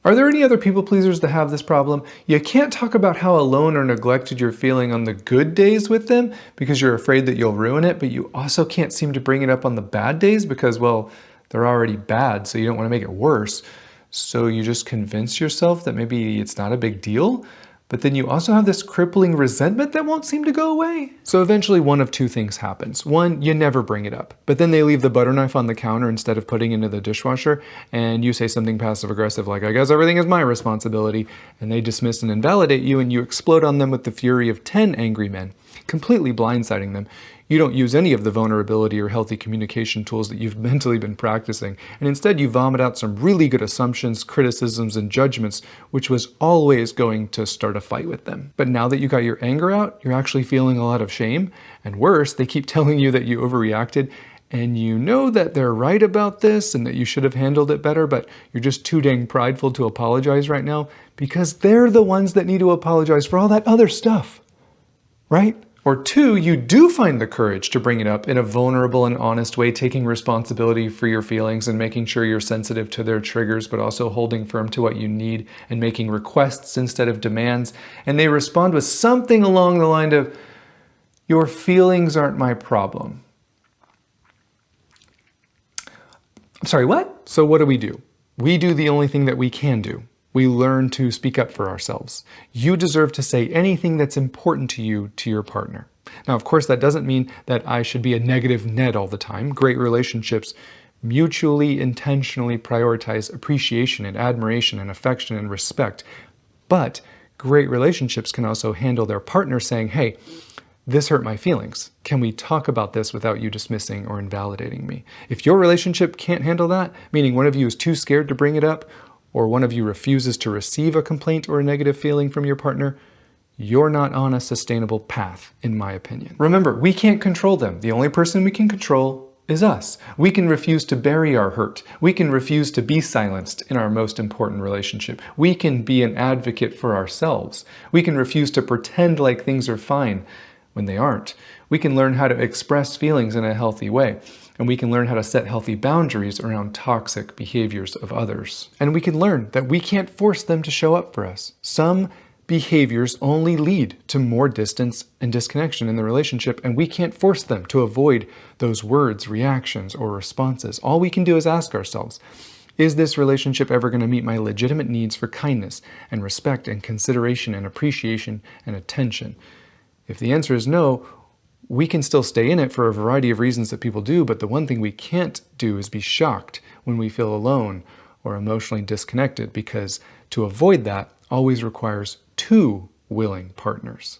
Are there any other people pleasers that have this problem? You can't talk about how alone or neglected you're feeling on the good days with them because you're afraid that you'll ruin it, but you also can't seem to bring it up on the bad days because, well, they're already bad, so you don't want to make it worse. So you just convince yourself that maybe it's not a big deal, but then you also have this crippling resentment that won't seem to go away. So eventually one of two things happens. One, you never bring it up, but then they leave the butter knife on the counter instead of putting it into the dishwasher, and you say something passive aggressive like, I guess everything is my responsibility, and they dismiss and invalidate you, and you explode on them with the fury of 10 angry men, completely blindsiding them. You don't use any of the vulnerability or healthy communication tools that you've mentally been practicing, and instead you vomit out some really good assumptions, criticisms, and judgments, which was always going to start a fight with them. But now that you got your anger out, you're actually feeling a lot of shame, and worse, they keep telling you that you overreacted, and you know that they're right about this and that you should have handled it better, but you're just too dang prideful to apologize right now because they're the ones that need to apologize for all that other stuff, right? Or two, you do find the courage to bring it up in a vulnerable and honest way, taking responsibility for your feelings and making sure you're sensitive to their triggers, but also holding firm to what you need and making requests instead of demands. And they respond with something along the line of, your feelings aren't my problem. I'm sorry, what? So what do? We do the only thing that we can do. We learn to speak up for ourselves. You deserve to say anything that's important to you to your partner. Now, of course, that doesn't mean that I should be a negative Ned all the time. Great relationships mutually, intentionally prioritize appreciation and admiration and affection and respect. But great relationships can also handle their partner saying, hey, this hurt my feelings. Can we talk about this without you dismissing or invalidating me? If your relationship can't handle that, meaning one of you is too scared to bring it up, or one of you refuses to receive a complaint or a negative feeling from your partner, you're not on a sustainable path, in my opinion. Remember, we can't control them. The only person we can control is us. We can refuse to bury our hurt. We can refuse to be silenced in our most important relationship. We can be an advocate for ourselves. We can refuse to pretend like things are fine when they aren't. We can learn how to express feelings in a healthy way. And we can learn how to set healthy boundaries around toxic behaviors of others. And we can learn that we can't force them to show up for us. Some behaviors only lead to more distance and disconnection in the relationship, and we can't force them to avoid those words, reactions, or responses. All we can do is ask ourselves, is this relationship ever going to meet my legitimate needs for kindness and respect and consideration and appreciation and attention? If the answer is no, we can still stay in it for a variety of reasons that people do, but the one thing we can't do is be shocked when we feel alone or emotionally disconnected, because to avoid that always requires two willing partners.